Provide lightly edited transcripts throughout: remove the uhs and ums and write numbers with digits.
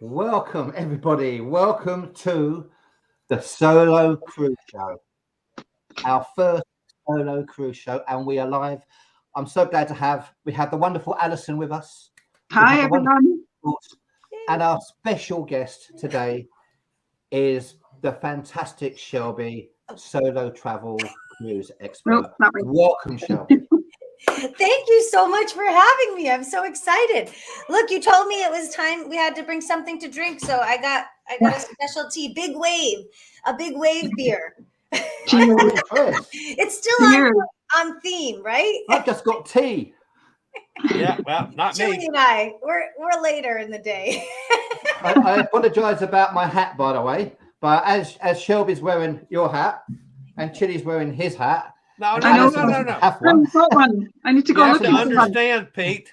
Welcome, everybody. Welcome to the Solo Cruise Show, our first solo cruise show, and we are live. I'm so glad to we have the wonderful Alison with us. Hi, everyone. And our special guest today is the fantastic Shelby, solo travel cruise expert. Welcome, Shelby. Thank you so much for having me. I'm so excited. Look, you told me it was time we had to bring something to drink, so I got a specialty big wave beer. It's still on theme, right? I've just got tea. Yeah, well, not Julie me. and I, we're later in the day. I apologize about my hat, by the way, but as Shelby's wearing your hat and Chili's wearing his hat. No. I need to go you look have to understand, Pete.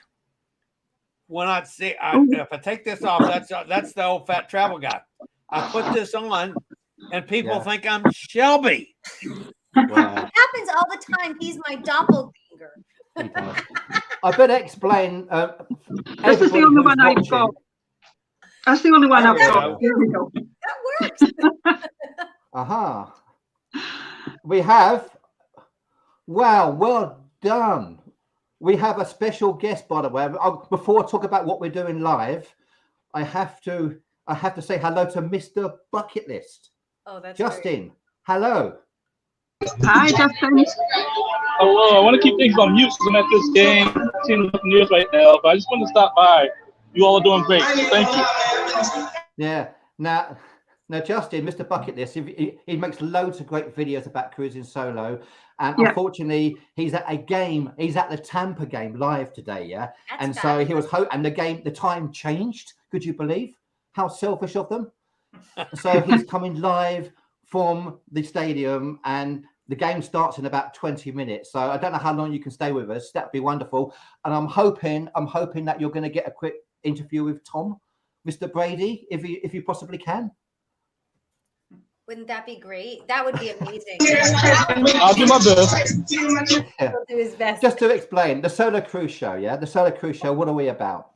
When if I take this off, that's the old fat travel guy. I put this on, and people think I'm Shelby. Wow. It happens all the time. He's my doppelganger. I better explain. This is the only one I've got. That's the only one I've got. Here we go. That works. Aha. We have. Wow, well done. We have a special guest, by the way. Before I talk about what we're doing live, I have to say hello to Mr. Bucket List. Oh, that's Justin. Great. Hello. Hi, Justin. Hello. I want to keep things on mute because I'm at this game. I'm seeing the news right now, but I just want to stop by. You all are doing great. Thank you. Yeah. Now, Justin, Mr. Bucket List, he makes loads of great videos about cruising solo. And unfortunately, he's at a game. He's at the Tampa game live today, yeah? That's so he was and the time changed. Could you believe how selfish of them? So he's coming live from the stadium and the game starts in about 20 minutes. So I don't know how long you can stay with us. That'd be wonderful. And I'm hoping that you're going to get a quick interview with Tom, Mr. Brady, if you possibly can. Wouldn't that be great? That would be amazing. I'll do my best. Yeah. He'll do his best. Just to explain, the Solo Cruise Show, yeah? The Solo Cruise Show, what are we about?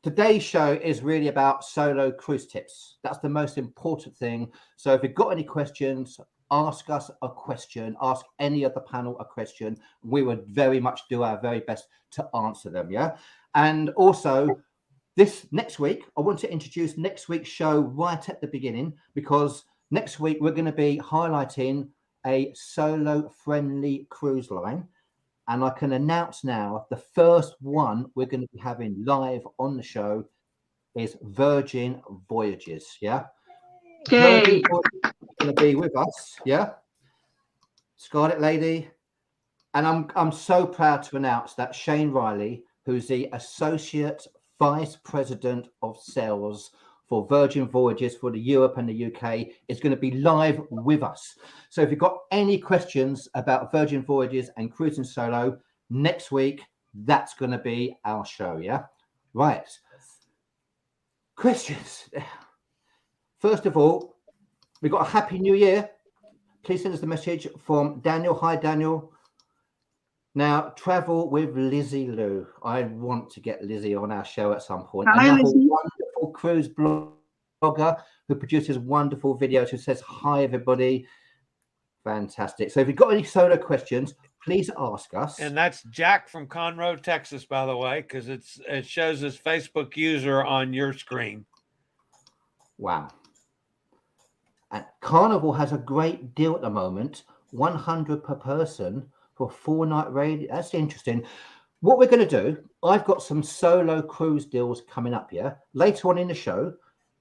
Today's show is really about solo cruise tips. That's the most important thing. So if you've got any questions, ask us a question. Ask any of the panel a question. We would very much do our very best to answer them, yeah? And also, this next week, I want to introduce next week's show right at the beginning because next week we're going to be highlighting a solo-friendly cruise line. And I can announce now the first one we're going to be having live on the show is Virgin Voyages, yeah? Yay. Virgin Voyages is going to be with us, yeah? Scarlet Lady. And I'm so proud to announce that Shane Riley, who's the Associate Vice President of Sales for Virgin Voyages for the Europe and the UK, is going to be live with us. So if you've got any questions about Virgin Voyages and cruising solo, next week, that's going to be our show, yeah? Right. Questions. First of all, we've got a Happy New Year. Please send us the message from Daniel. Hi, Daniel. Now, travel with Lizzie Lou. I want to get Lizzie on our show at some point. Hi, Another Lizzie. wonderful cruise blogger who produces wonderful videos, who says, hi, everybody. Fantastic. So if you've got any solo questions, please ask us. And that's Jack from Conroe, Texas, by the way, because it shows his Facebook user on your screen. Wow. And Carnival has a great deal at the moment, 100 per person for a 4-night raid. That's interesting. What we're going to do, I've got some solo cruise deals coming up here. Later on in the show,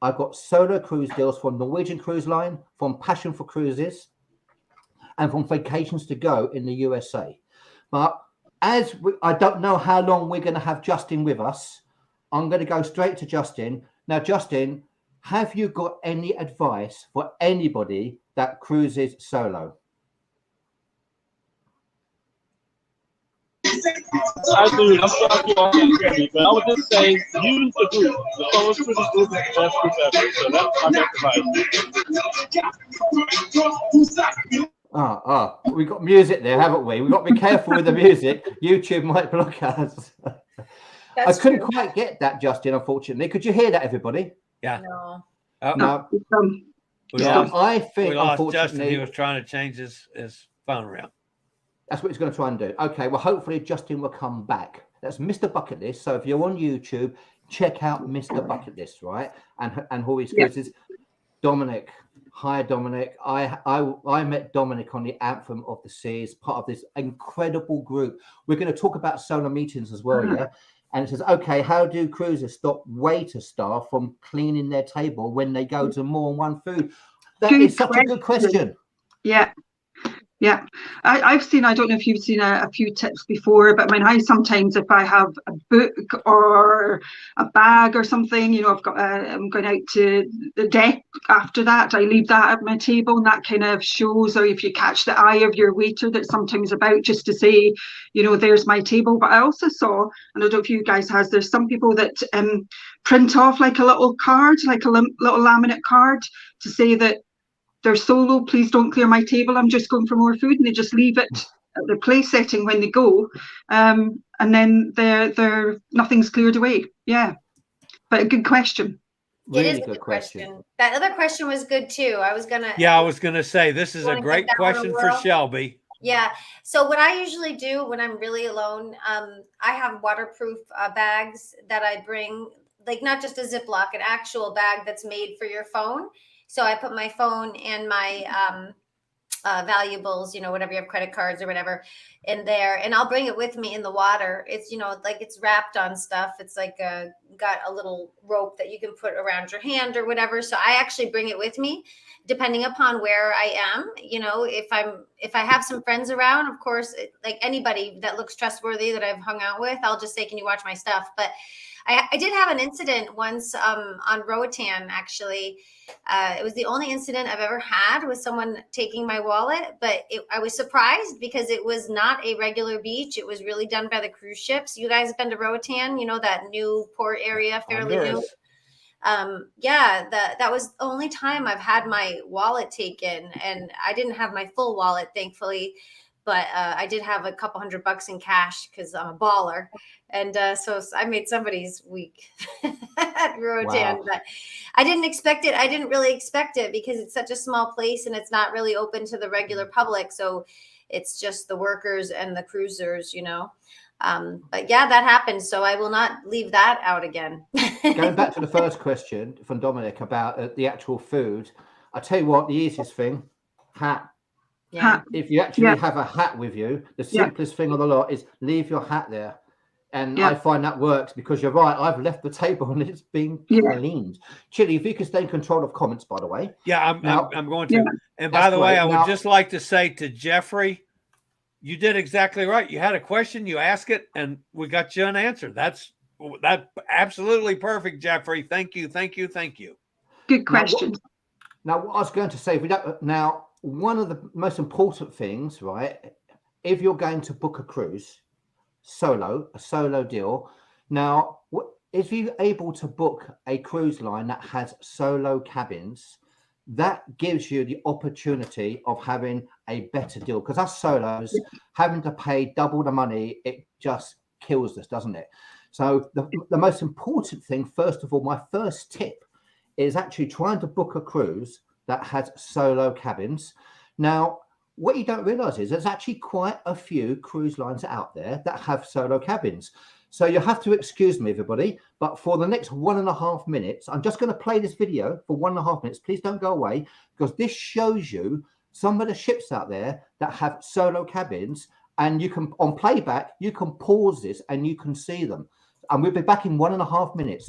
I've got solo cruise deals from Norwegian Cruise Line, from Passion for Cruises, and from Vacations to Go in the USA. But I don't know how long we're going to have Justin with us, I'm going to go straight to Justin. Now, Justin, have you got any advice for anybody that cruises solo? I do. I'm sorry you all can't hear me, but I would just say use the group. The solo cruising group is the best group ever. So that's my best advice. We've got music there, haven't we? We've got to be careful with the music. YouTube might block us. I couldn't quite get that, Justin, unfortunately. Could you hear that, everybody? Yeah. No. No. We Yeah, lost, I think, we lost Justin. unfortunately, He was trying to change his phone around. that's what he's going to try and do. Okay, well, hopefully Justin will come back. That's Mr. Bucket List. So if you're on YouTube, check out Mr. Bucket List, right? And who his cruises. Dominic. Hi, Dominic. I met Dominic on the Anthem of the Seas, part of this incredible group. We're going to talk about solar meetings as well, yeah? And it says, okay, how do cruisers stop waiter staff from cleaning their table when they go to more than one food? That is such a good question. Yeah. Yeah, I've seen, I don't know if you've seen a few tips before, but I mean, I sometimes, if I have a book or a bag or something, you know, I'm going out to the deck after that, I leave that at my table, and that kind of shows, or if you catch the eye of your waiter that's sometimes about, just to say, you know, there's my table. But I also saw, and I don't know if you guys has, there's some people that print off like a little card, like a little laminate card to say that they're solo, please don't clear my table, I'm just going for more food, and they just leave it at their place setting when they go, and then they're nothing's cleared away. Yeah, but a good question. Really it is a good question. That other question was good too. I was gonna say this is a great question for Shelby. Yeah. So what I usually do when I'm really alone, I have waterproof bags that I bring, like not just a Ziploc, an actual bag that's made for your phone. So I put my phone and my valuables, you know, whatever you have, credit cards or whatever, in there, and I'll bring it with me in the water. It's, you know, like it's wrapped on stuff. It's like got a little rope that you can put around your hand or whatever. So I actually bring it with me, depending upon where I am. You know, if I have some friends around, of course, like anybody that looks trustworthy that I've hung out with, I'll just say, can you watch my stuff? But I did have an incident once on Roatan, actually. It was the only incident I've ever had with someone taking my wallet, but I was surprised because it was not a regular beach. It was really done by the cruise ships. You guys have been to Roatan, you know, that new port area, fairly new. Yeah, that was the only time I've had my wallet taken, and I didn't have my full wallet, thankfully. But I did have a couple $100 in cash because I'm a baller. And so I made somebody's week at Roatan. Wow. But I didn't expect it. I didn't really expect it because it's such a small place and it's not really open to the regular public. So it's just the workers and the cruisers, you know. But yeah, that happened. So I will not leave that out again. Going back to the first question from Dominic about the actual food, I tell you what, the easiest thing, hat. Yeah. If you actually have a hat with you, the simplest thing on the lot is leave your hat there. And I find that works because you're right. I've left the table and it's been cleaned. Chili, if you can stay in control of comments, by the way. Yeah, I'm going to. And by the way, I would just like to say to Jeffrey, you did exactly right. You had a question, you asked it, and we got you an answer. That's absolutely perfect, Jeffrey. Thank you. Good question. Now, what I was going to say, one of the most important things, right, if you're going to book a cruise a solo deal, now, if you're able to book a cruise line that has solo cabins, that gives you the opportunity of having a better deal. Because us solos, having to pay double the money, it just kills us, doesn't it? So the most important thing, first of all, my first tip is actually trying to book a cruise that has solo cabins. Now, what you don't realize is there's actually quite a few cruise lines out there that have solo cabins. So you have to excuse me, everybody, but for the next 1.5 minutes, I'm just going to play this video for 1.5 minutes. Please don't go away, because this shows you some of the ships out there that have solo cabins, and you can, on playback, you can pause this and you can see them. And we'll be back in 1.5 minutes.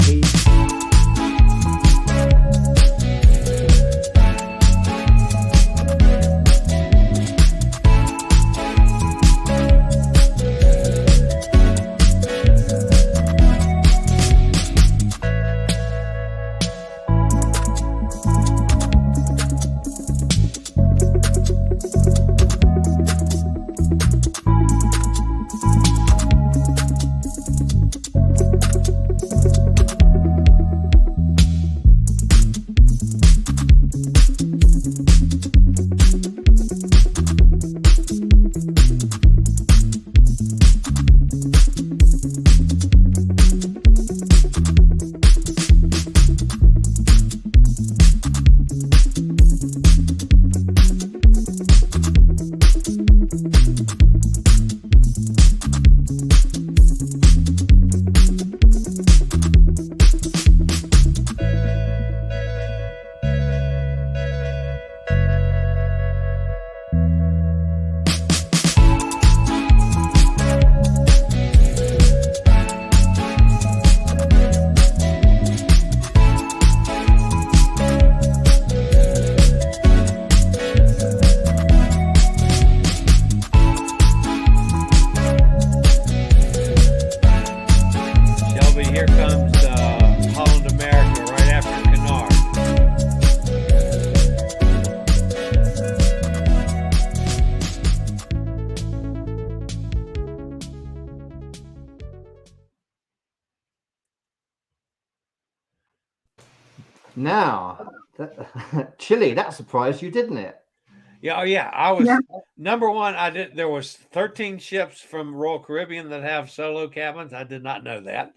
Now, Chile, that surprised you, didn't it? Yeah, oh yeah. I was number one. There was 13 ships from Royal Caribbean that have solo cabins. I did not know that.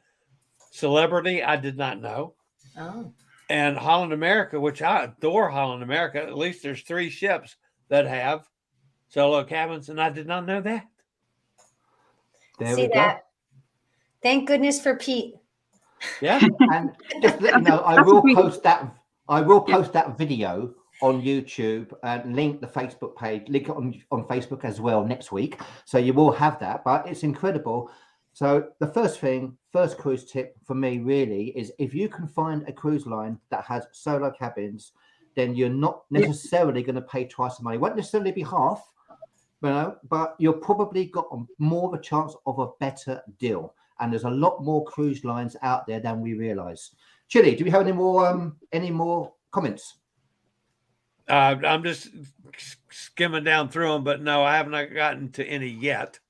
Celebrity, I did not know. Oh. And Holland America, which I adore Holland America, at least there's 3 ships that have solo cabins, and I did not know that. There we go. Thank goodness for Pete. Yeah. And just let you know, I will post that video on YouTube and link the Facebook page, link it on Facebook as well next week. So you will have that, but it's incredible. So the first cruise tip for me really is if you can find a cruise line that has solo cabins, then you're not necessarily going to pay twice the money. It won't necessarily be half, but you're probably got more of a chance of a better deal. And there's a lot more cruise lines out there than we realize. Chili, do we have any more comments? I'm just skimming down through them, but no, I haven't gotten to any yet.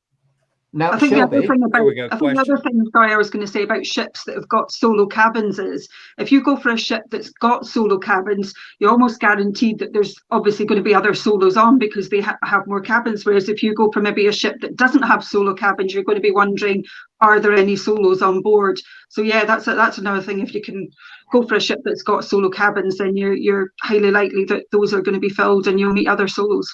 Now, I think Shelby, the other thing I was going to say about ships that have got solo cabins is if you go for a ship that's got solo cabins, you're almost guaranteed that there's obviously going to be other solos on because they have more cabins. Whereas if you go for maybe a ship that doesn't have solo cabins, you're going to be wondering, are there any solos on board? So yeah, that's another thing. If you can go for a ship that's got solo cabins, then you're highly likely that those are going to be filled and you'll meet other solos.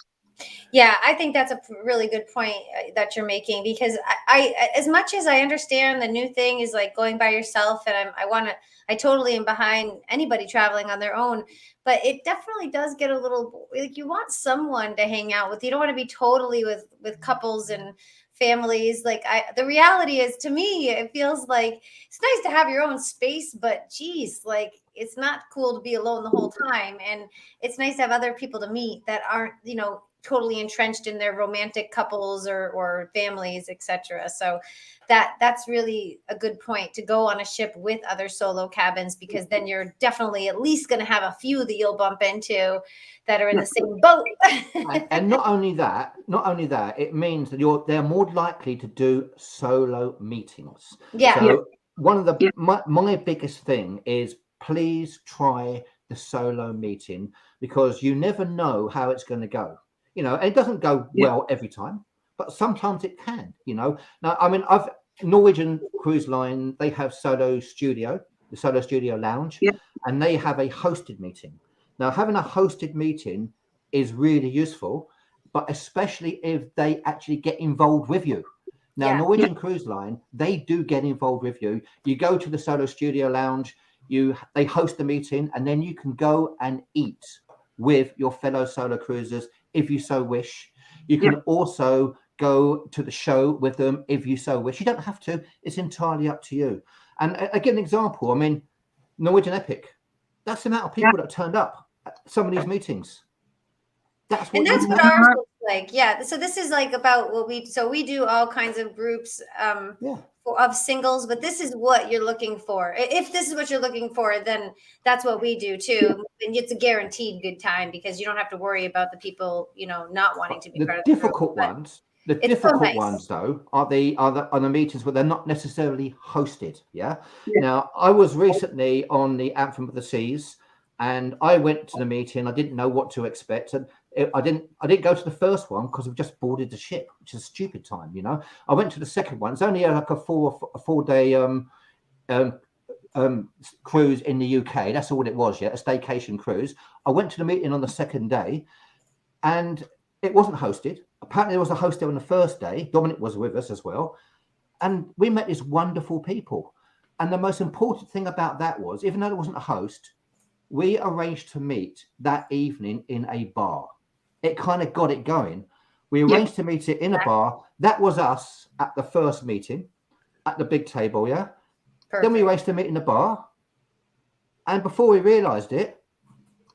Yeah, I think that's a really good point that you're making, because I as much as I understand the new thing is like going by yourself, and I totally am behind anybody traveling on their own, but it definitely does get a little like you want someone to hang out with. You don't want to be totally with couples and families. Like the reality is, to me, it feels like it's nice to have your own space, but geez, like it's not cool to be alone the whole time. And it's nice to have other people to meet that aren't, totally entrenched in their romantic couples or families, etc. So that's really a good point, to go on a ship with other solo cabins, because then you're definitely at least going to have a few that you'll bump into that are in the same boat. and not only that, it means that they're more likely to do solo meetings. Yeah. So one of my biggest thing is, please try the solo meeting, because you never know how it's going to go. And it doesn't go well every time, but sometimes it can. Now, I mean, Norwegian Cruise Line, they have the Solo Studio Lounge, and they have a hosted meeting. Now, having a hosted meeting is really useful, but especially if they actually get involved with you. Now, Norwegian Cruise Line, they do get involved with you. You go to the Solo Studio Lounge, they host the meeting, and then you can go and eat with your fellow solo cruisers if you so wish. You can also go to the show with them if you so wish. You don't have to. It's entirely up to you. And again, an example, I mean, Norwegian Epic, that's the amount of people that turned up at some of these meetings. That's what ours looks like. Yeah. So this is like about what we do all kinds of groups of singles, but this is what you're looking for. If this is what you're looking for, then that's what we do too. And it's a guaranteed good time, because you don't have to worry about the people, not wanting to be part of the difficult ones. The difficult ones, though, are the meetings where they're not necessarily hosted. Now, I was recently on the Anthem of the Seas, and I went to the meeting. I didn't know what to expect, and I didn't go to the first one because we just boarded the ship, which is a stupid time. I went to the second one. It's only like a 4-day cruise in the UK. That's all it was. A staycation cruise. I went to the meeting on the second day, and it wasn't hosted. Apparently, there was a host there on the first day. Dominic was with us as well, and we met these wonderful people. And the most important thing about that was, even though there wasn't a host, we arranged to meet that evening in a bar. It kind of got it going. We arranged to meet it in a bar. That was us at the first meeting at the big table. Perfect. Then we arranged to meet in the bar. And before we realized it,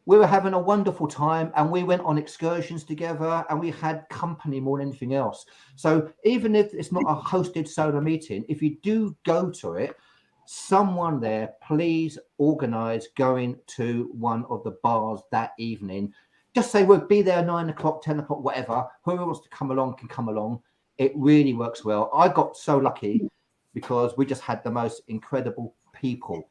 we were having a wonderful time, and we went on excursions together, and we had company more than anything else. So even if it's not a hosted solo meeting, if you do go to it, someone there, please organize going to one of the bars that evening. Just say we'll be there 9 o'clock, 10 o'clock, whatever. Whoever wants to come along can come along. It really works well. I got so lucky because we just had the most incredible people.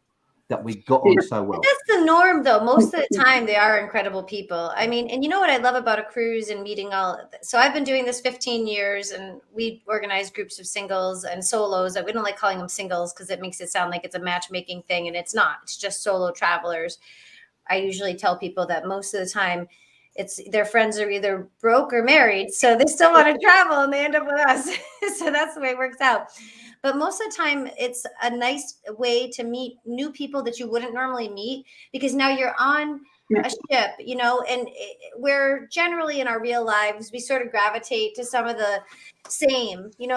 that we got on so well. That's the norm, though. Most of the time, they are incredible people. I mean, and you know what I love about a cruise and meeting so I've been doing this 15 years, and we organize groups of singles and solos. We don't like calling them singles because it makes it sound like it's a matchmaking thing, and it's not. It's just solo travelers. I usually tell people that most of the time, their friends are either broke or married, so they still want to travel, and they end up with us. So that's the way it works out. But most of the time, it's a nice way to meet new people that you wouldn't normally meet, because now you're on a ship, you know, and we're generally in our real lives, we sort of gravitate to some of the same, you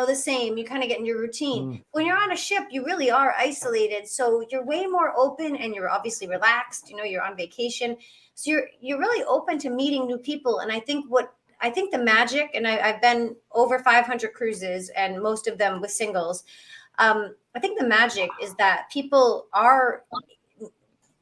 kind of get in your routine. When you're on a ship, you really are isolated. So you're way more open, and you're obviously relaxed, you're on vacation. So you're really open to meeting new people. And I think the magic, and I've been over 500 cruises, and most of them with singles. I think the magic is that people are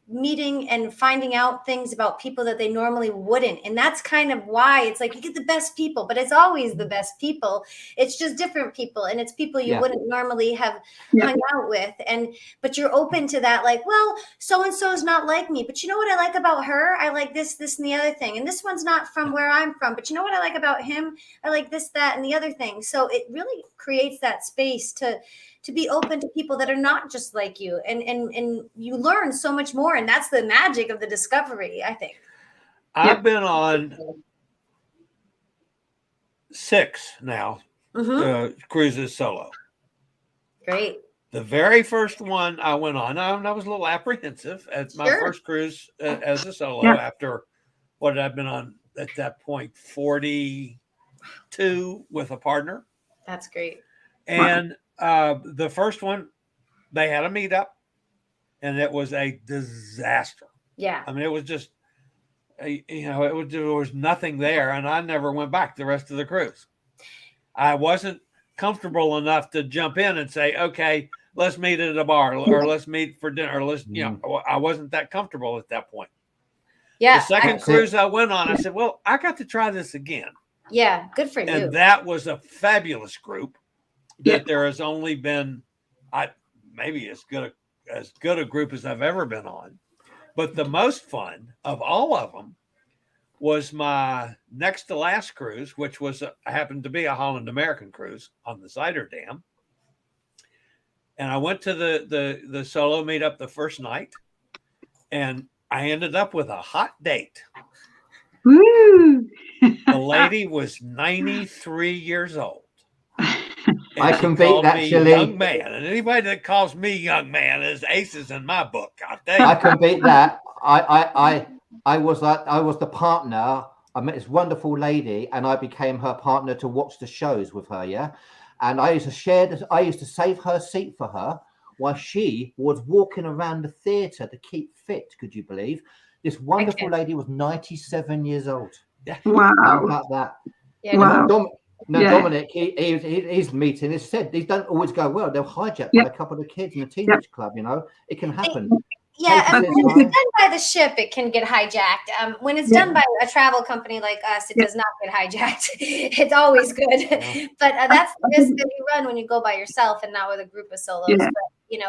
meeting and finding out things about people that they normally wouldn't. And that's kind of why it's like you get the best people, but it's always the best people. It's just different people, and it's people you wouldn't normally have hung out with. But you're open to that, like, well, so-and-so is not like me, but you know what I like about her? I like this, and the other thing. And this one's not from where I'm from, but you know what I like about him? I like this, that, and the other thing. So it really creates that space to be open to people that are not just like you, and you learn so much more, and that's the magic of the discovery, I think. I've been on 6 now cruises solo. Great. The very first one I went on, I was a little apprehensive at my first cruise as a solo after what I'd been on at that point, 42 with a partner. That's great. And the first one, they had a meetup, and it was a disaster. Yeah. I mean, it was just, there was nothing there, and I never went back the rest of the cruise. I wasn't comfortable enough to jump in and say, okay, let's meet at a bar, or let's meet for dinner, or I wasn't that comfortable at that point. Yeah. The second cruise I went on, I said, well, I got to try this again. Yeah, good for you. And that was a fabulous group. That there has only been, maybe as good a group as I've ever been on. But the most fun of all of them was my next to last cruise, which happened to be a Holland American cruise on the Cider Dam. And I went to the solo meetup the first night, and I ended up with a hot date. Woo! The lady was 93 years old. And I can beat that, Shelby. Young man, and anybody that calls me young man is aces in my book. I'll tell you. I can beat that. I was the partner. I met this wonderful lady, and I became her partner to watch the shows with her. Yeah, and I used to save her seat for her while she was walking around the theatre to keep fit. Could you believe? This wonderful lady was 97 years old. Yeah. Wow. How about that? Yeah. Wow. Dominic, his meeting is said these don't always go well. They're hijacked by a couple of kids in a teenage club. It can happen. Yeah, and when it's done by the ship, it can get hijacked. When it's done by a travel company like us, it does not get hijacked. It's always good. But that's the risk that you run when you go by yourself and not with a group of solos. But,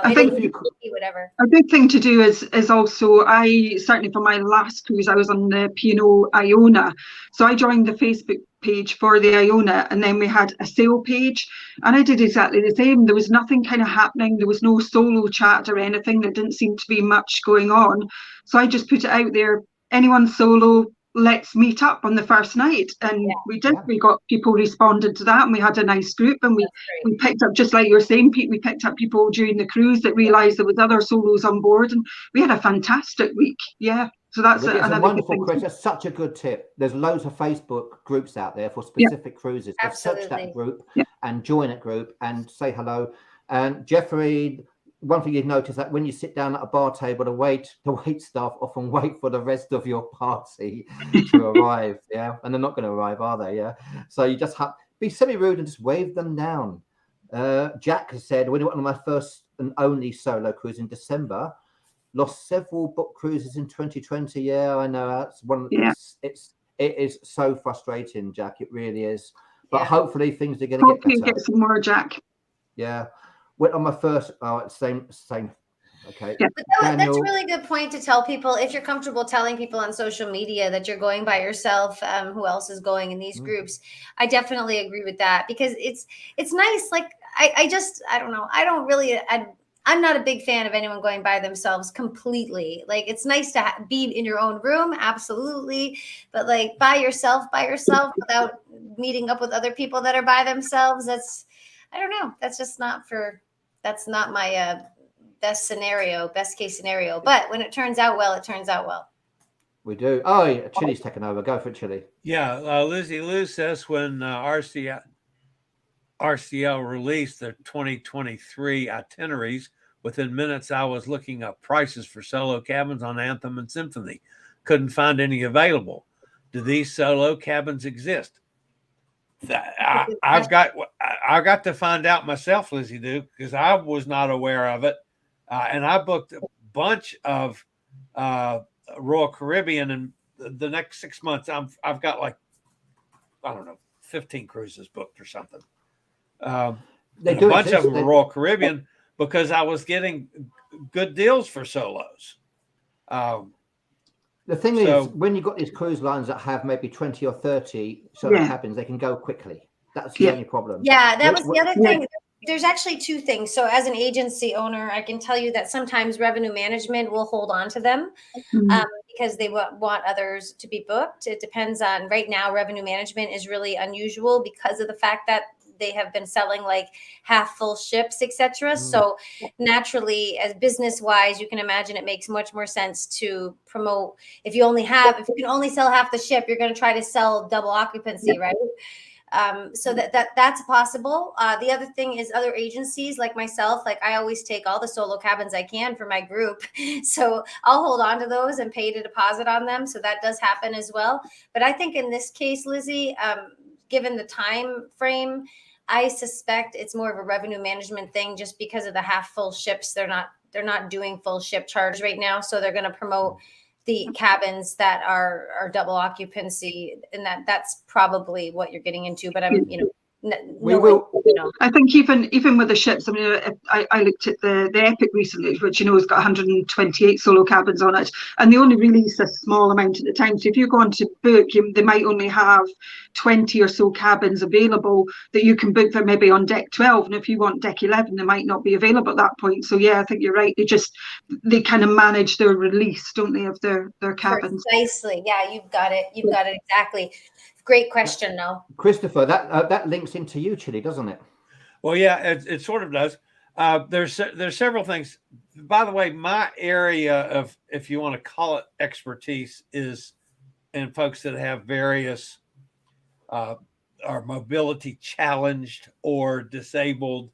I think whatever. A good thing to do is also, certainly for my last cruise, I was on the P&O Iona. So I joined the Facebook page for the Iona, and then we had a sale page, and I did exactly the same. There was nothing kind of happening. There was no solo chat or anything. There didn't seem to be much going on. So I just put it out there, anyone solo, let's meet up on the first night. And we did. We got people responded to that, and we had a nice group, and we picked up, just like you're saying, Pete, we picked up people during the cruise that realized there was other solos on board, and we had a fantastic week. So that's a wonderful question. That's such a good tip. There's loads of Facebook groups out there for specific cruises. Search that group and join a group and say hello. And Jeffrey, one thing you'd notice that when you sit down at a bar table, the wait staff often wait for the rest of your party to arrive. And they're not going to arrive, are they? So you just have be semi-rude and just wave them down. Jack has said, when I went on my first and only solo cruise in December, lost several book cruises in 2020. I know that's one. It is so frustrating, Jack. It really is. But hopefully things are going to get better. Get some more, Jack. Went on my first same Okay. Yeah. But that's a really good point to tell people, if you're comfortable telling people on social media that you're going by yourself, who else is going in these groups. I definitely agree with that, because it's nice. Like I don't know. I'm not a big fan of anyone going by themselves completely. Like, it's nice to be in your own room, absolutely, but like by yourself without meeting up with other people that are by themselves, I don't know. That's not my best case scenario. But when it turns out well, it turns out well. We do. Oh, yeah, Chili's taken over. Go for it, Chili. Yeah, Lizzie Lou says when RCL released their 2023 itineraries, within minutes I was looking up prices for solo cabins on Anthem and Symphony. Couldn't find any available. Do these solo cabins exist? I've got to find out myself, Lizzie Duke, because I was not aware of it, and I booked a bunch of Royal Caribbean, and the next 6 months I've got like, I don't know, 15 cruises booked or something. A bunch of them were Royal Caribbean because I was getting good deals for solos. The thing is, when you've got these cruise lines that have maybe 20 or 30 solo cabins, they can go quickly. That's the only problem. Yeah, that was the other thing. There's actually two things. So as an agency owner, I can tell you that sometimes revenue management will hold on to them because they want others to be booked. It depends on, right now, revenue management is really unusual because of the fact that they have been selling like half full ships, etc. So naturally, as business wise, you can imagine it makes much more sense to promote. If you can only sell half the ship, you're going to try to sell double occupancy, right? So that's possible. The other thing is other agencies like myself, like I always take all the solo cabins I can for my group. So I'll hold on to those and pay a deposit on them. So that does happen as well. But I think in this case, Lizzie, given the time frame, I suspect it's more of a revenue management thing just because of the half full ships. They're not doing full ship charge right now. So they're going to promote the cabins that are double occupancy, and that's probably what you're getting into. But I think even with the ships, I mean, I looked at the Epic recently, which has got 128 solo cabins on it, and they only release a small amount at the time. So if you're going to book, they might only have 20 or so cabins available that you can book. They're maybe on deck 12, and if you want deck 11, they might not be available at that point. So yeah, I think you're right. They kind of manage their release, don't they, of their cabins? Precisely. Yeah, you've got it exactly. Great question, though. Christopher, that links into you, Chili, doesn't it? Well, yeah, it sort of does. There's several things. By the way, my area of, if you want to call it expertise, is in folks that have various are mobility challenged or disabled,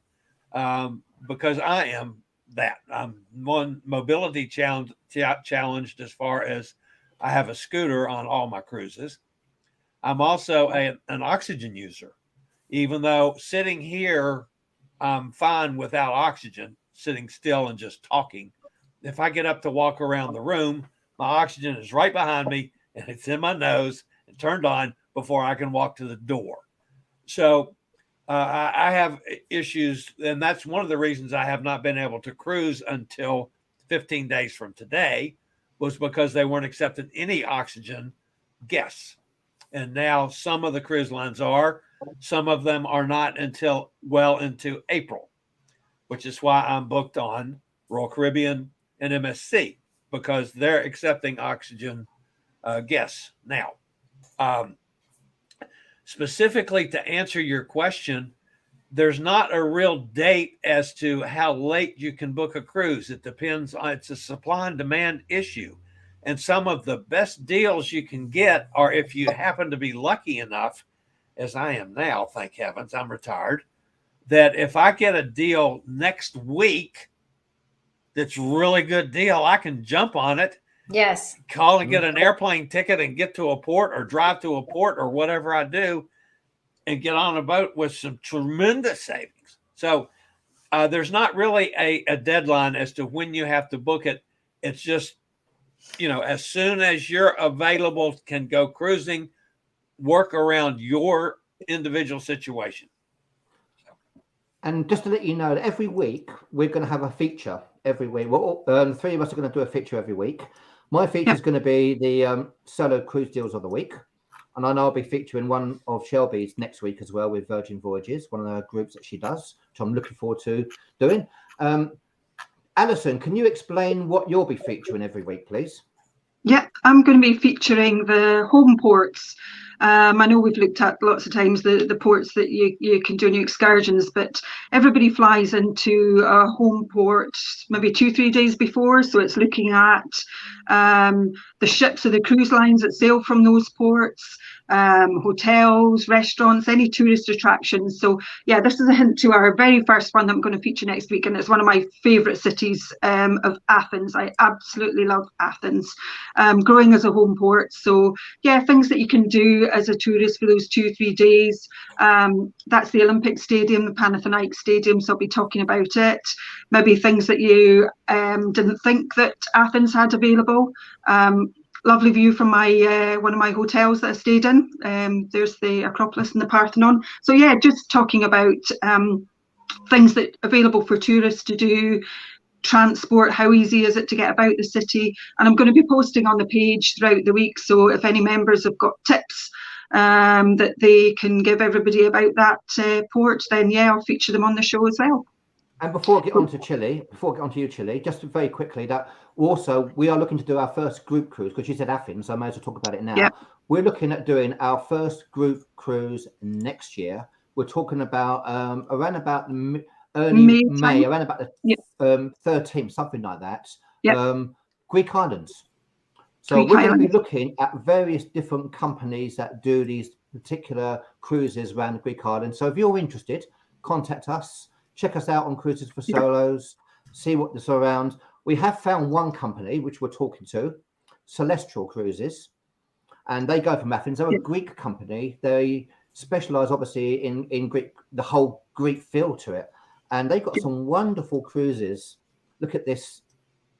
because I am that. I'm one mobility challenged as far as I have a scooter on all my cruises. I'm also an oxygen user, even though sitting here, I'm fine without oxygen, sitting still and just talking. If I get up to walk around the room, my oxygen is right behind me and it's in my nose and turned on before I can walk to the door. So I have issues, and that's one of the reasons I have not been able to cruise until 15 days from today, was because they weren't accepting any oxygen guests. And now some of the cruise lines are, some of them are not until well into April, which is why I'm booked on Royal Caribbean and MSC, because they're accepting oxygen guests now. Specifically to answer your question, there's not a real date as to how late you can book a cruise. It depends on, it's a supply and demand issue. And some of the best deals you can get are if you happen to be lucky enough, as I am now, thank heavens, I'm retired, that if I get a deal next week that's a really good deal, I can jump on it. Yes. Call and get an airplane ticket and get to a port or drive to a port or whatever I do and get on a boat with some tremendous savings. So there's not really a deadline as to when you have to book it. It's just, as soon as you're available, can go cruising, work around your individual situation. And just to let you know, that every week we're going to have a feature every week. Well, the three of us are going to do a feature every week. My feature is going to be the solo cruise deals of the week. And I know I'll be featuring one of Shelby's next week as well with Virgin Voyages, one of the groups that she does, which I'm looking forward to doing. Alison, can you explain what you'll be featuring every week, please? Yeah, I'm going to be featuring the home ports. I know we've looked at lots of times the ports that you can do new excursions, but everybody flies into a home port maybe 2-3 days before. So it's looking at the ships or the cruise lines that sail from those ports, hotels, restaurants, any tourist attractions. So yeah, this is a hint to our very first one that I'm going to feature next week, and it's one of my favourite cities of Athens. I absolutely love Athens, growing as a home port. So yeah, things that you can do as a tourist for those 2-3 days. That's the Olympic Stadium, the Panathinaikos Stadium, so I'll be talking about it. Maybe things that you didn't think that Athens had available. Lovely view from my one of my hotels that I stayed in. There's the Acropolis and the Parthenon. So yeah, just talking about things that are available for tourists to do, transport, how easy is it to get about the city. And I'm going to be posting on the page throughout the week, so if any members have got tips that they can give everybody about that port, then yeah, I'll feature them on the show as well. And before I get on to you, Chile, just very quickly, that also we are looking to do our first group cruise, because you said Athens, so I may as well talk about it now. Yep. We're looking at doing our first group cruise next year. We're talking about around about early May, around about the 13th, something like that. Yep. Greek Islands. So we're going to be looking at various different companies that do these particular cruises around the Greek Islands. So if you're interested, contact us. Check us out on Cruises for Solos, see what is around. We have found one company which we're talking to, Celestial Cruises, and they go from Athens. They're a Greek company. They specialize obviously in Greek, the whole Greek feel to it. And they've got some wonderful cruises. Look at this.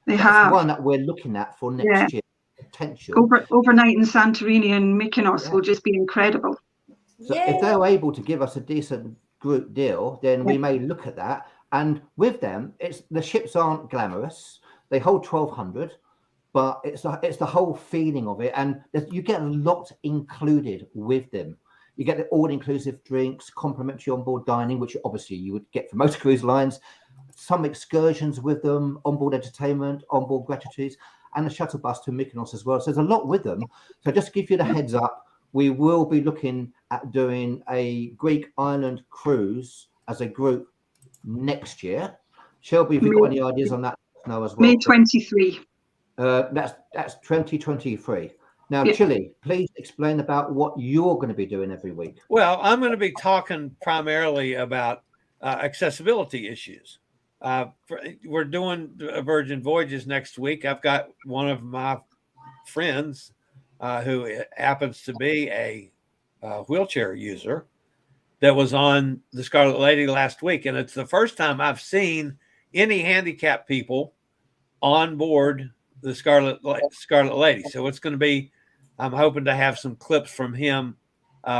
They have one that we're looking at for next year. Potential. Overnight in Santorini and Mykonos will just be incredible. So if they're able to give us a decent group deal, then we may look at that. And with them, the ships aren't glamorous. They hold 1,200, but it's the whole feeling of it, and you get a lot included with them. You get the all-inclusive drinks, complimentary onboard dining, which obviously you would get for most cruise lines. Some excursions with them, onboard entertainment, onboard gratuities, and a shuttle bus to Mykonos as well. So there's a lot with them. So just to give you the heads up, we will be looking at doing a Greek island cruise as a group next year. Shelby, have you got any ideas on that? No, as well. May 23. That's 2023. Now, Chile, please explain about what you're going to be doing every week. Well, I'm going to be talking primarily about accessibility issues. We're doing Virgin Voyages next week. I've got one of my friends who happens to be a wheelchair user that was on the Scarlet Lady last week. And it's the first time I've seen any handicapped people on board the Scarlet Lady. So it's going to be, I'm hoping to have some clips from him,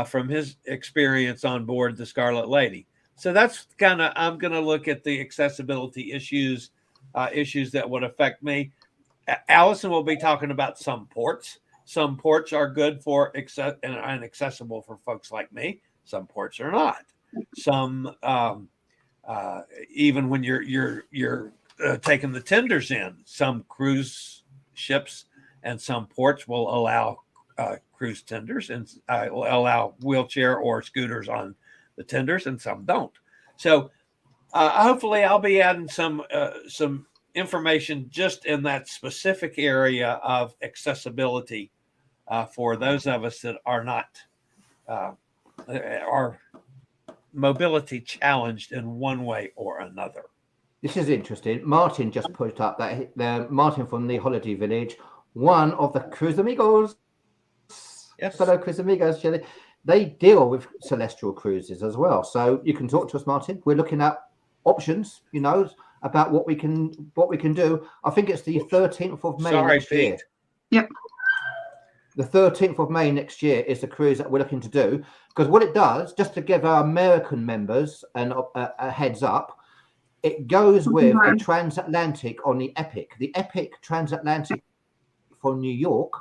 from his experience on board the Scarlet Lady. So that's I'm going to look at the accessibility issues that would affect me. Allison will be talking about some ports. Some ports are good for and accessible for folks like me. Some ports are not. Some, even when you're taking the tenders in, some cruise ships and some ports will allow cruise tenders and will allow wheelchair or scooters on the tenders, and some don't. So hopefully I'll be adding some information just in that specific area of accessibility for those of us that are not are mobility challenged in one way or another. This is interesting. Martin just put up that Martin from the Holiday Village, one of the Cruise Amigos, fellow Cruise Amigos, they deal with Celestial Cruises as well. So you can talk to us, Martin. We're looking at options, about what we can do. I think it's the 13th of May next year. Yep. The 13th of May next year is the cruise that we're looking to do, because what it does, just to give our American members a heads up, It goes with a transatlantic on the Epic. The Epic transatlantic from New York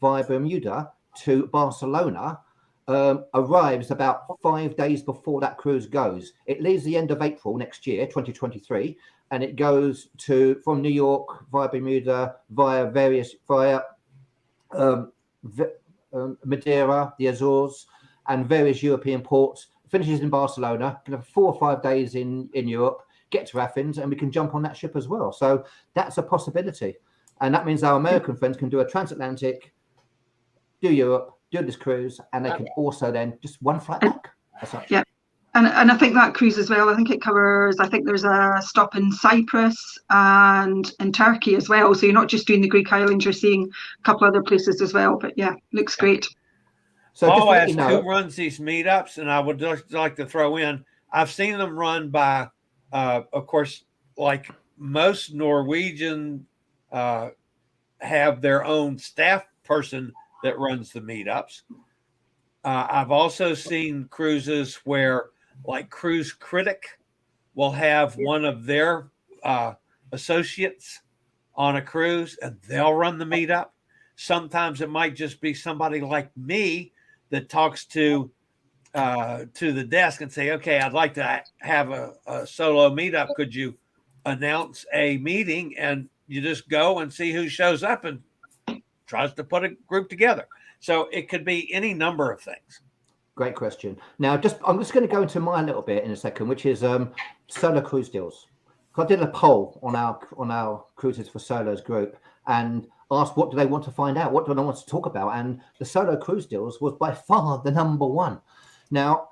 via Bermuda to Barcelona arrives about 5 days before that cruise goes. It leaves the end of April next year, 2023, and it goes from New York via Bermuda via Madeira, the Azores, and various European ports. Finishes in Barcelona, can have 4 or 5 days in Europe, get to Athens, and we can jump on that ship as well. So that's a possibility. And that means our American friends can do a transatlantic, do Europe, do this cruise, and they can also then just one flight back. Yeah. And I think that cruise as well, I think it covers, I think there's a stop in Cyprus and in Turkey as well. So you're not just doing the Greek islands, you're seeing a couple other places as well. But yeah, looks great. So I'll ask who runs these meetups, and I would just like to throw in, I've seen them run by, of course, like most Norwegian have their own staff person that runs the meetups. I've also seen cruises where, like, Cruise Critic will have one of their associates on a cruise, and they'll run the meetup. Sometimes it might just be somebody like me that talks to the desk and say, okay, I'd like to have a solo meetup. Could you announce a meeting? And you just go and see who shows up and tries to put a group together. So it could be any number of things. Great question. Now, I'm just going to go into mine a little bit in a second, which is solo cruise deals. I did a poll on our Cruises for Solos group and asked what do they want to find out, what do they want to talk about, and the solo cruise deals was by far the number one. Now,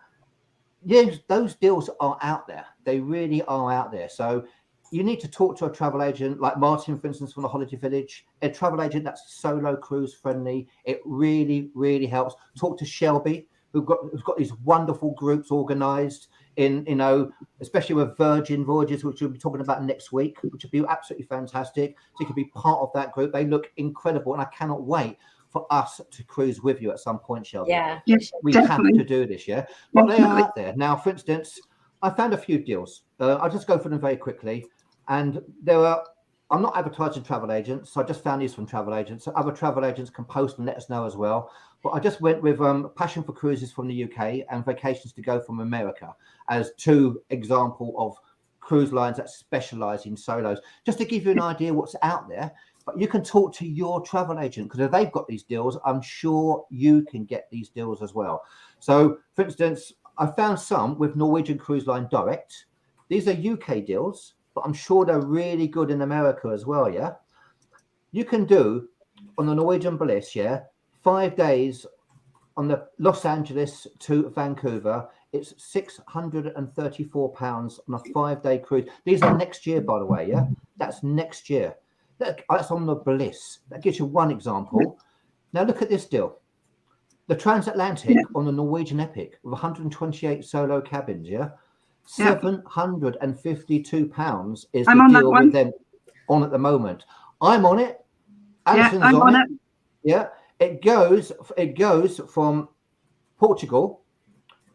yes, those deals are out there. They really are out there. So you need to talk to a travel agent like Martin, for instance, from the Holiday Village, a travel agent that's solo cruise friendly. It really, really helps. Talk to Shelby, who's got these wonderful groups organized in, especially with Virgin Voyages, which we'll be talking about next week, which would be absolutely fantastic. So you could be part of that group. They look incredible, and I cannot wait for us to cruise with you at some point, Shelby. Yeah, we definitely have to do this, yeah. But they are out there now. For instance, I found a few deals. I'll just go through them very quickly. And I'm not advertising travel agents, so I just found these from travel agents. So other travel agents can post and let us know as well. But I just went with Passion for Cruises from the UK and Vacations to Go from America as two examples of cruise lines that specialize in solos, just to give you an idea what's out there. But you can talk to your travel agent, because if they've got these deals, I'm sure you can get these deals as well. So, for instance, I found some with Norwegian Cruise Line Direct. These are UK deals, but I'm sure they're really good in America as well, yeah? You can do, on the Norwegian Bliss, 5 days on the Los Angeles to Vancouver. It's £634 on a 5-day cruise. These are next year, by the way, yeah? That's next year. That's on the Bliss. That gives you one example. Now look at this deal. The transatlantic on the Norwegian Epic with 128 solo cabins, yeah? £752 is the deal with them on at the moment. I'm on it. Alison's on it. Yeah, it goes from Portugal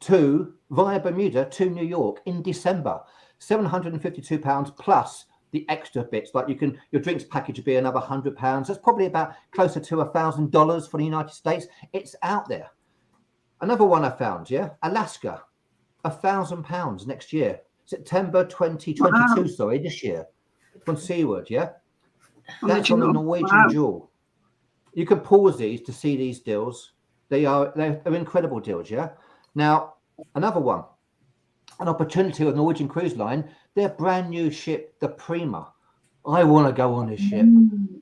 via Bermuda to New York in December. £752 plus the extra bits, like your drinks package would be another £100. That's probably about closer to $1,000 for the United States. It's out there. Another one I found, Alaska. £1,000 next year, September 2022. Sorry, this year from Seaward. That's on the Norwegian Jewel. You can pause these to see these deals. They're incredible deals. Now another one, an opportunity with Norwegian Cruise Line. Their brand new ship, the Prima. I want to go on this ship,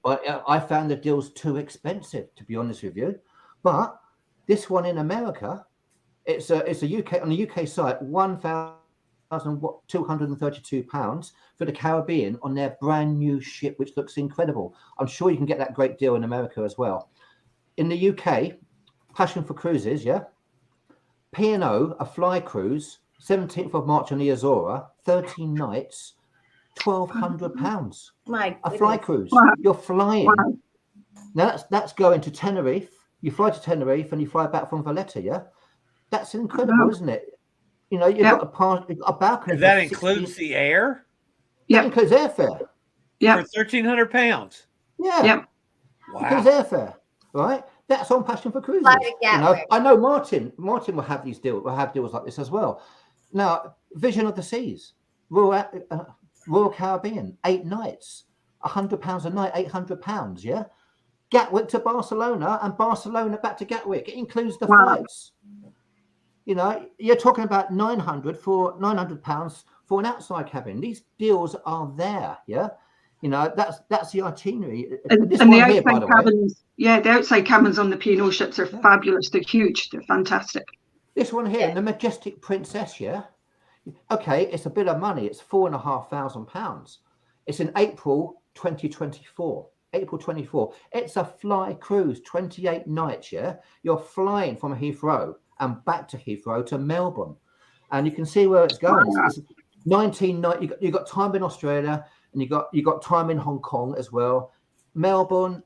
but I found the deals too expensive, to be honest with you. But this one in America. It's a UK on the UK site, £1,232 for the Caribbean on their brand new ship, which looks incredible. I'm sure you can get that great deal in America as well. In the UK, Passion for Cruises, P&O, a fly cruise, 17th of March on the Azora, 13 nights, £1,200. A fly cruise. You're flying. Now that's going to Tenerife. You fly to Tenerife and you fly back from Valletta, That's incredible, isn't it? You've got a balcony. That includes the air? That includes airfare. Yeah. For 1,300 pounds. Yeah. Yeah. Wow. Includes airfare, right? That's on Passion for Cruises. Fly to Gatwick. I know Martin will have these deals. Will have deals like this as well. Now, Vision of the Seas, Royal Caribbean, 8 nights, £100 a night, £800. Yeah. Gatwick to Barcelona and Barcelona back to Gatwick. It includes the flights. You know, you're talking about £900 for £900 for an outside cabin. These deals are there. Yeah. You know, that's the itinerary. And this the one outside here, by the cabins, the outside cabins on the P&O ships are fabulous. They're huge. They're fantastic. This one here, the Majestic Princess, yeah. Okay, it's a bit of money. It's £4,500. It's in April 2024. April 24. It's a fly cruise, 28 nights. Yeah, you're flying from Heathrow and back to Heathrow to Melbourne, and you can see where it's going. It's 19 nights. You got time in Australia. And you got time in Hong Kong as well, Melbourne,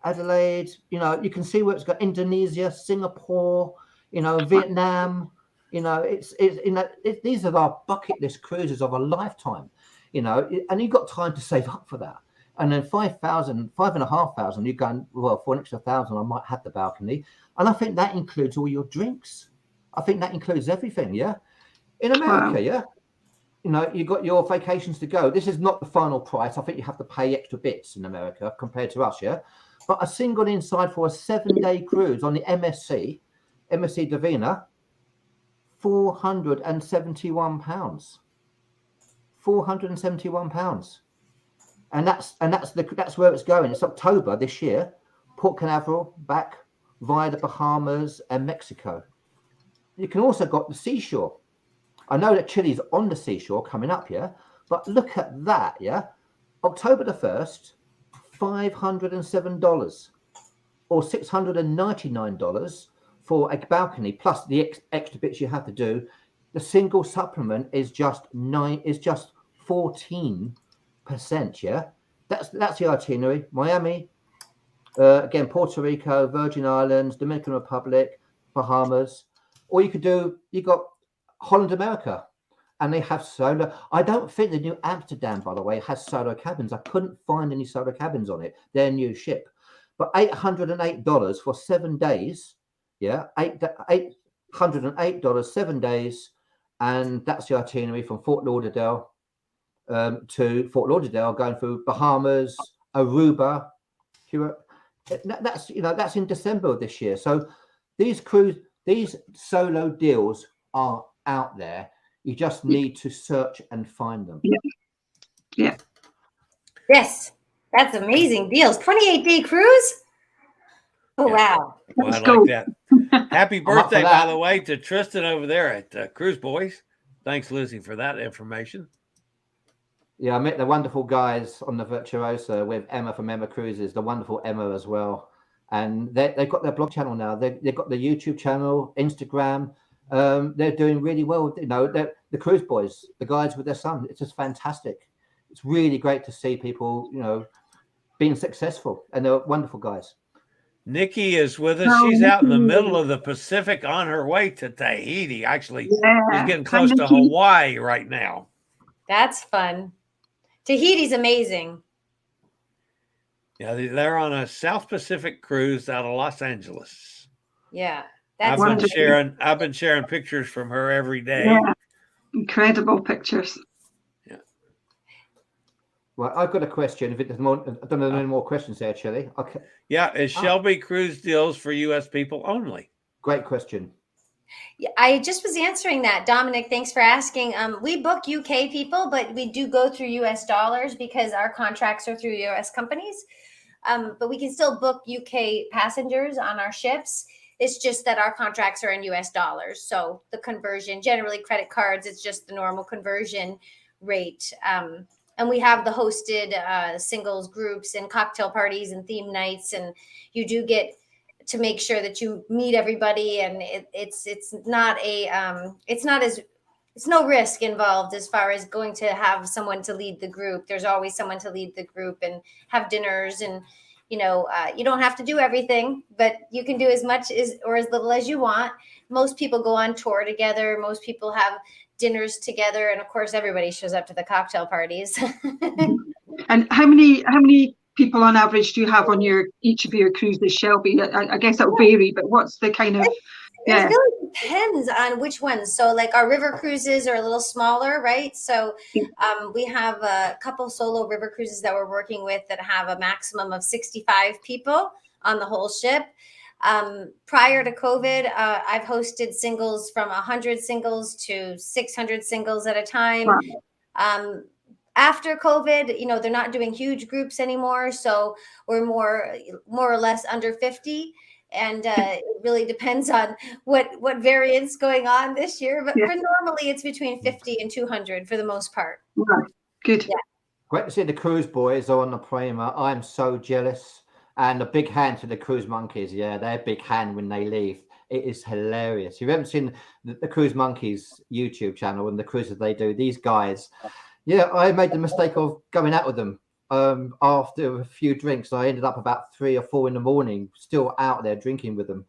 Adelaide. You know, you can see where it's got Indonesia, Singapore. You know, Vietnam. You know, these are our bucket list cruises of a lifetime. You know, and you've got time to save up for that. And then 5,500, you're going, well, for an extra 1,000, I might have the balcony. And I think that includes all your drinks. I think that includes everything. Yeah, in America, yeah. You know, you got your vacations to go. This is not the final price. I think you have to pay extra bits in America compared to us, yeah. But a single inside for a 7-day cruise on the MSC Divina, £471. £471, and that's where it's going. It's October this year. Port Canaveral back via the Bahamas and Mexico. You can also got the seashore. I know that Chile's on the seashore coming up, yeah, but look at that, yeah. October the 1st, $507 or $699 for a balcony plus the extra bits you have to do. The single supplement is just 14%, yeah. That's the itinerary. Miami, again, Puerto Rico, Virgin Islands, Dominican Republic, Bahamas. Or you could do, you got Holland America, and they have solo. I don't think the new Amsterdam, by the way, has solo cabins. I couldn't find any solo cabins on it. Their new ship, but $808 for 7 days. Yeah, $808, 7 days, and that's the itinerary from Fort Lauderdale to Fort Lauderdale, going through Bahamas, Aruba, Europe. That's that's in December of this year. So these solo deals are out there. You just need to search and find them. Yeah. Yes, that's amazing deals. 28-day cruise. Oh wow! Well, I like that. Happy birthday, by the way, to Tristan over there at Cruise Boys. Thanks, Lucy, for that information. Yeah, I met the wonderful guys on the Virtuosa with Emma from Emma Cruises, the wonderful Emma as well. And they've got their blog channel now. They've got the YouTube channel, Instagram. They're doing really well. You know, the Cruise Boys, the guys with their son. It's just fantastic. It's really great to see people, you know, being successful, and they're wonderful guys. Nikki is with us. She's out in the middle of the Pacific on her way to Tahiti. Actually, she's getting close to Hawaii right now. That's fun. Tahiti's amazing. Yeah, they're on a South Pacific cruise out of Los Angeles. Yeah, I've been sharing pictures from her every day. Yeah, incredible pictures. Yeah. Well, I've got a question. If it doesn't more, I don't know any more questions there, Shelley. Okay. Yeah, is Shelby cruise deals for U.S. people only? Great question. Yeah, I just was answering that, Dominic. Thanks for asking. We book UK people, but we do go through US dollars because our contracts are through US companies. But we can still book UK passengers on our ships. It's just that our contracts are in US dollars. So the conversion, generally credit cards, it's just the normal conversion rate. And we have the hosted singles groups and cocktail parties and theme nights. And you do get to make sure that you meet everybody, and it's no risk involved as far as going to have someone to lead the group. There's always someone to lead the group and have dinners, and you don't have to do everything, but you can do as much or as little as you want. Most people go on tour together. Most people have dinners together, and of course everybody shows up to the cocktail parties. And how many people on average do you have on each of your cruises, Shelby? I guess it'll vary, but what's the kind of It really depends on which ones. So like our river cruises are a little smaller, right? So we have a couple solo river cruises that we're working with that have a maximum of 65 people on the whole ship. Prior to COVID, I've hosted singles from 100 singles to 600 singles at a time. Wow. After COVID, you know, they're not doing huge groups anymore. So we're more or less under 50. And it really depends on what variant's going on this year. But for normally, it's between 50 and 200 for the most part. Right. Good. Yeah. Great to see the cruise boys on the Prima. I'm so jealous. And a big hand to the cruise monkeys. Yeah, they're a big hand when they leave. It is hilarious. If you haven't seen the Cruise Monkeys YouTube channel and the cruises they do, these guys, yeah, I made the mistake of going out with them after a few drinks. I ended up about 3 or 4 in the morning, still out there drinking with them.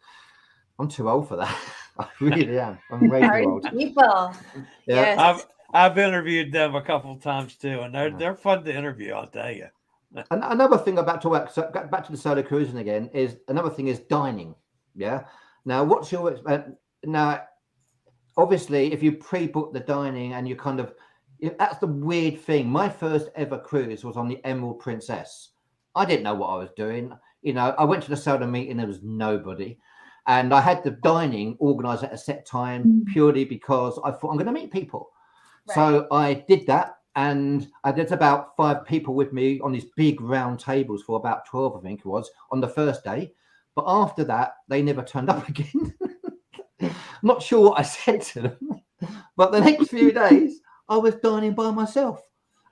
I'm too old for that. I really am. I'm way too old. People. Yeah. Yes. I've interviewed them a couple of times too, and they're fun to interview, I'll tell you. And another thing about to work, so back to the solo cruising again, is another thing is dining. Yeah. Now, what's your now? Obviously, if you pre-book the dining and you kind of, that's the weird thing. My first ever cruise was on the Emerald Princess. I didn't know what I was doing. You know, I went to the solo meeting, there was nobody, and I had the dining organized at a set time purely because I thought I'm going to meet people. Right. So I did that. And I did about 5 people with me on these big round tables for about 12, I think it was, on the first day. But after that, they never turned up again. Not sure what I said to them. But the next few days, I was dining by myself.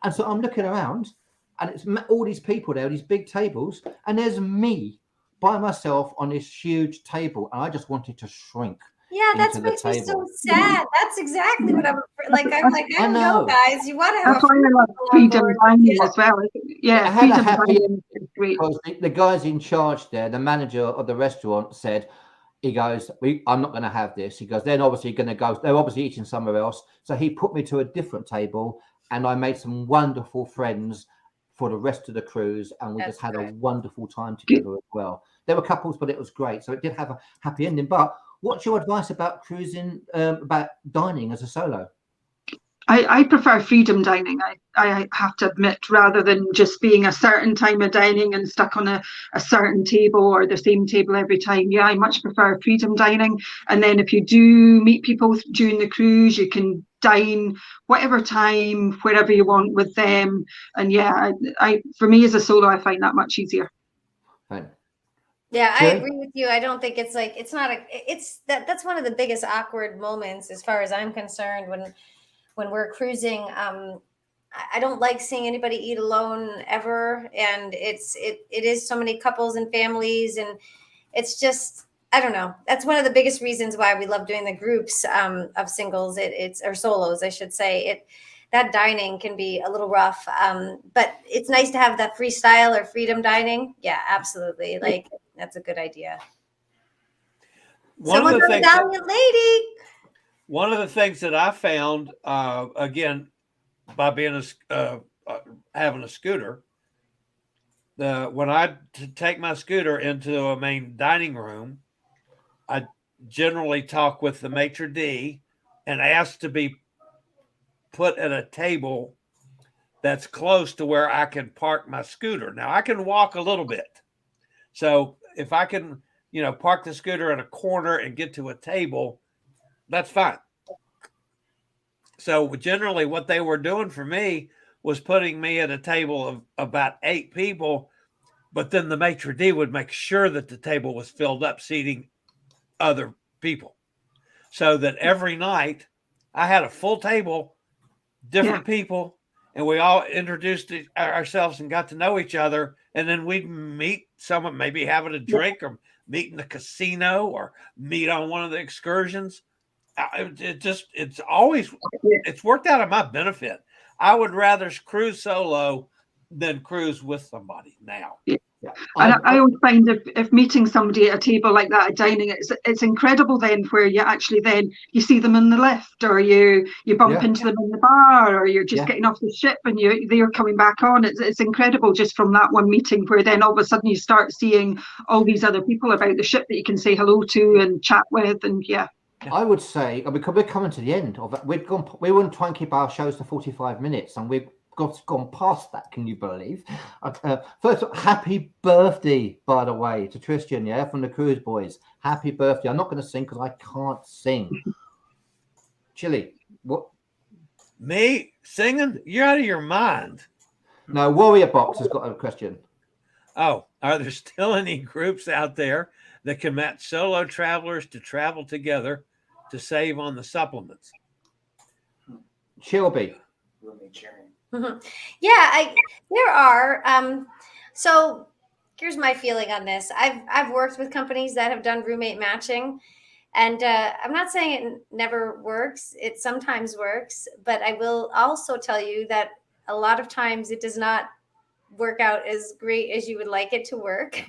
And so I'm looking around, and it's all these people there, these big tables, and there's me by myself on this huge table. And I just wanted to shrink. Yeah, that makes me so sad. That's exactly what I'm like. I'm like, I know, guys. You want to have freedom dining as well. Yeah, I had a happy ending because the guys in charge there, the manager of the restaurant, said, he goes, I'm not going to have this. He goes, they're obviously going to go. They're obviously eating somewhere else. So he put me to a different table, and I made some wonderful friends for the rest of the cruise, and we just had a wonderful time together as well. There were couples, but it was great. So it did have a happy ending. But what's your advice about cruising, about dining as a solo? I prefer freedom dining, I have to admit, rather than just being a certain time of dining and stuck on a certain table or the same table every time. Yeah, I much prefer freedom dining. And then if you do meet people during the cruise, you can dine whatever time, wherever you want with them. And yeah, for me as a solo, I find that much easier. Right. Yeah, I agree with you. I don't think it's like, it's not that's one of the biggest awkward moments as far as I'm concerned when we're cruising. I don't like seeing anybody eat alone ever. And it is so many couples and families, and it's just, I don't know. That's one of the biggest reasons why we love doing the groups of singles. Or solos, I should say. That dining can be a little rough, but it's nice to have that freestyle or freedom dining. Yeah, absolutely. Like, that's a good idea. One of the things that I found, again, by being having a scooter, when I take my scooter into a main dining room, I generally talk with the maitre d' and ask to be put at a table that's close to where I can park my scooter. Now I can walk a little bit. So if I can, park the scooter in a corner and get to a table, that's fine. So generally what they were doing for me was putting me at a table of about 8 people, but then the maitre d' would make sure that the table was filled up, seating other people. So that every night I had a full table, different people, and we all introduced ourselves and got to know each other. And then we'd meet someone, maybe having a drink or meet in the casino or meet on one of the excursions. It's worked out in my benefit. I would rather cruise solo than cruise with somebody now. Yeah. And I always find if meeting somebody at a table like that at dining, it's incredible then where you actually then you see them in the lift, or you bump into them in the bar, or you're just getting off the ship and they're coming back on. It's incredible just from that one meeting where then all of a sudden you start seeing all these other people about the ship that you can say hello to and chat with, and I would say because we're coming to the end of it. We want to try and keep our shows to 45 minutes, and we've gone past that. Can you believe? First, happy birthday, by the way, to Tristan, from the Cruise Boys. Happy birthday. I'm not going to sing because I can't sing. Chili, what? Me singing? You're out of your mind. No, Warrior Box has got a question. Oh, are there still any groups out there that can match solo travelers to travel together to save on the supplements? Shelby. Roommate sharing. Yeah, there are. So here's my feeling on this. I've worked with companies that have done roommate matching, and I'm not saying it never works. It sometimes works, but I will also tell you that a lot of times it does not work out as great as you would like it to work.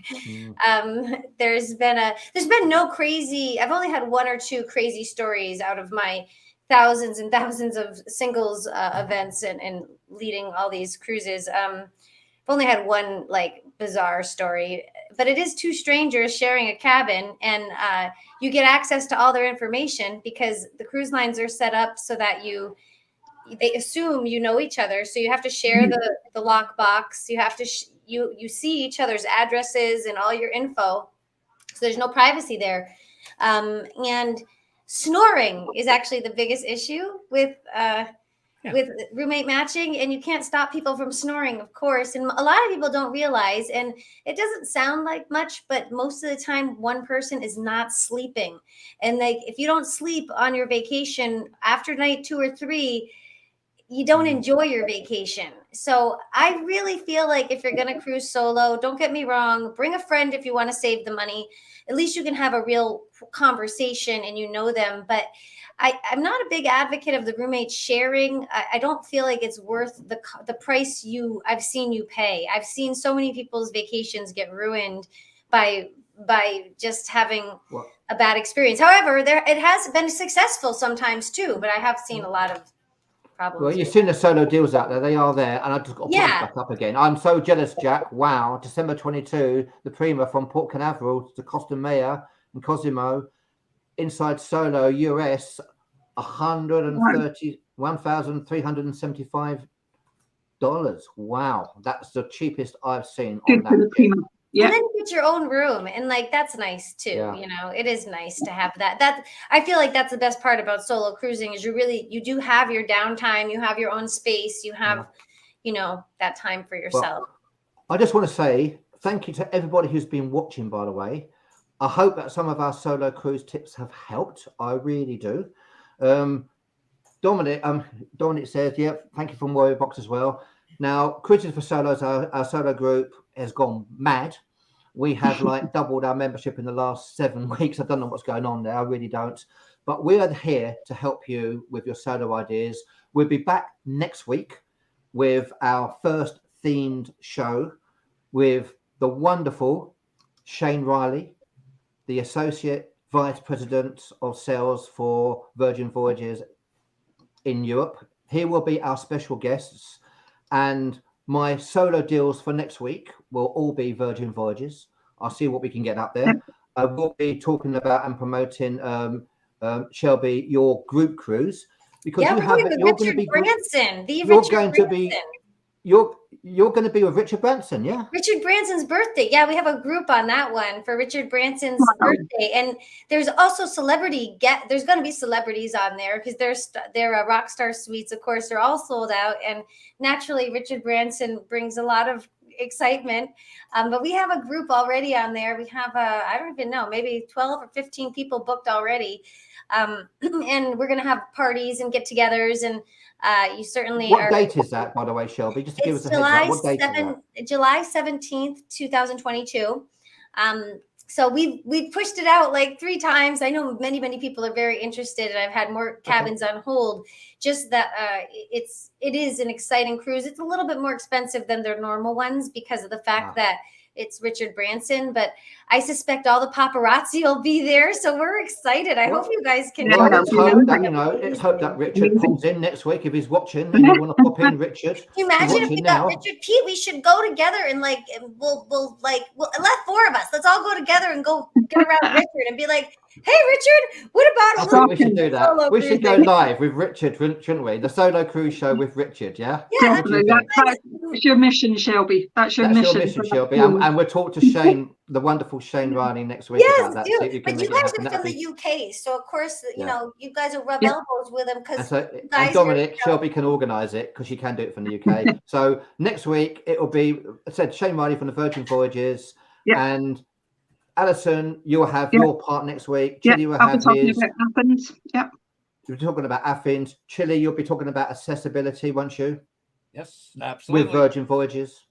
There's been no crazy. I've only had one or two crazy stories out of my thousands and thousands of singles events and leading all these cruises. I've only had one like bizarre story, but it is two strangers sharing a cabin, and you get access to all their information because the cruise lines are set up so that they assume you know each other. So you have to share the lockbox. You have to you see each other's addresses and all your info. So there's no privacy there. And snoring is actually the biggest issue with roommate matching, and you can't stop people from snoring, of course. And a lot of people don't realize, and it doesn't sound like much, but most of the time one person is not sleeping. And like if you don't sleep on your vacation after night 2 or 3, you don't enjoy your vacation. So I really feel like if you're going to cruise solo, don't get me wrong, bring a friend if you want to save the money. At least you can have a real conversation and you know them. But I'm not a big advocate of the roommate sharing. I don't feel like it's worth the price I've seen you pay. I've seen so many people's vacations get ruined by just having a bad experience. However, it has been successful sometimes too, but I have seen a lot of problems. Well, you've seen the solo deals out there. They are there. And I just got to put this back up again. I'm so jealous, Jack. Wow. December 22, the Prima from Port Canaveral to Costa Maya and Cozumel. Inside solo US, $131,375. Wow. That's the cheapest I've seen on that. Yeah. And then you get your own room, and like that's nice too. Yeah. You know, it is nice to have that. That I feel like that's the best part about solo cruising is you do have your downtime, you have your own space, you have, that time for yourself. Well, I just want to say thank you to everybody who's been watching, by the way. I hope that some of our solo cruise tips have helped. I really do. Dominic says, thank you from Warrior Box as well. Now, Cruises for Solos, our solo group has gone mad. We have doubled our membership in the last 7 weeks. I don't know what's going on there. I really don't. But we are here to help you with your solo ideas. We'll be back next week with our first themed show with the wonderful Shane Riley, the Associate Vice President of Sales for Virgin Voyages in Europe. He will be our special guests. And my solo deals for next week will all be Virgin Voyages. I'll see what we can get up there. I will be talking about and promoting Shelby, your group cruise, because you're going to be Branson. You're going to be with Richard Branson, yeah? Richard Branson's birthday. Yeah, we have a group on that one for Richard Branson's birthday. And there's also there's going to be celebrities on there because they're Rockstar Suites, of course, they're all sold out. And naturally, Richard Branson brings a lot of excitement. But we have a group already on there. We have, I don't even know, maybe 12 or 15 people booked already. And we're going to have parties and get-togethers, and you certainly What date is that, by the way, Shelby? Just to give us a heads up. What date is that? July 17th, 2022. So we've pushed it out like 3 times. I know many people are very interested, and I've had more cabins on hold. Just that it is an exciting cruise. It's a little bit more expensive than their normal ones because of the fact that it's Richard Branson, but I suspect all the paparazzi will be there. So we're excited. I hope you guys can. Well, let's hope that Richard pops in next week if he's watching and you want to pop in, Richard. Can you imagine if we got Richard Pete? We should go together and we'll let 4 of us. Let's all go together and go get around Richard and be like, hey, Richard, what about we should do that. We should go live with Richard, shouldn't we? The solo cruise show with Richard, yeah? Yeah, that's your mission, Shelby. That's your mission, Shelby. And we'll talk to Shane, the wonderful Shane Riley, next week about that. But you guys are from the UK, so of course, you know, you guys will rub elbows with him because and Dominic, Shelby can organise it because she can do it from the UK. So next week it'll be, I said, Shane Riley from the Virgin Voyages, and Alison, you'll have your part next week. Chili will have his. About Athens. Yep. You're talking about Athens. Chili, you'll be talking about accessibility, won't you? Yes, absolutely. With Virgin Voyages,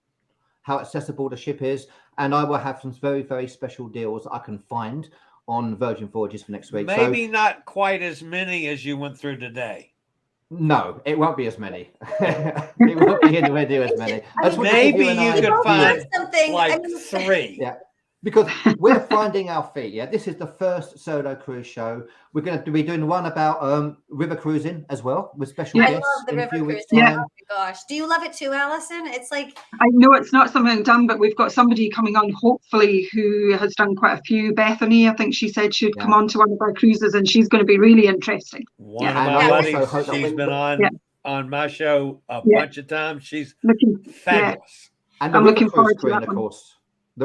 how accessible the ship is. And I will have some very, very special deals I can find on Virgin Voyages for next week. Maybe not quite as many as you went through today. No, it won't be as many. It won't be anywhere near as many. Maybe you could find something like 3. Yeah. Because we're finding our feet. Yeah, this is the first solo cruise show. We're going to be doing one about river cruising as well with special guests. I love the river cruising. Yeah. Oh my gosh, do you love it too, Alison? It's like, I know it's not something I've done, but we've got somebody coming on, hopefully, who has done quite a few. Bethany, I think she said she'd come on to one of our cruises, and she's going to be really interesting. One of my buddies, she's been on my show a bunch of times. She's fabulous. And I'm looking forward to that, of course.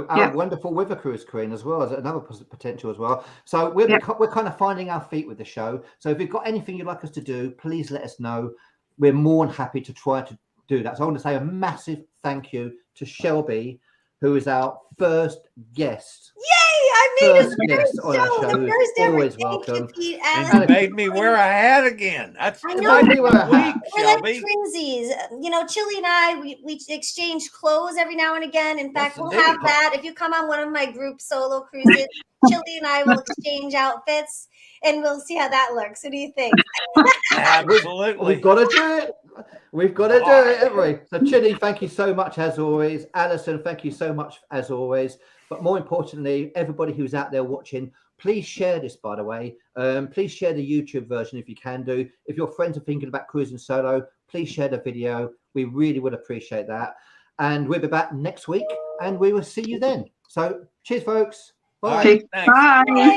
Our wonderful river cruise queen as well as another potential as well. So we're kind of finding our feet with the show. So if you've got anything you'd like us to do, please let us know. We're more than happy to try to do that. So I want to say a massive thank you to Shelby, who is our first guest. Yay! I made first guest on our show. The first ever. Always welcome. And you made me wear a hat again. That's I know. We're like twinsies. You know, Chili and I, we exchange clothes every now and again. In fact, we'll have that. If you come on one of my group solo cruises, Chili and I will exchange outfits, and we'll see how that looks. What do you think? Absolutely. We've got to do it. We've got to do it, haven't we? So, Chili, thank you so much as always. Alison, thank you so much as always. But more importantly, everybody who's out there watching, please share this, by the way. Please share the YouTube version if you can do. If your friends are thinking about cruising solo, please share the video. We really would appreciate that. And we'll be back next week, and we will see you then. So, cheers, folks. Bye. Bye.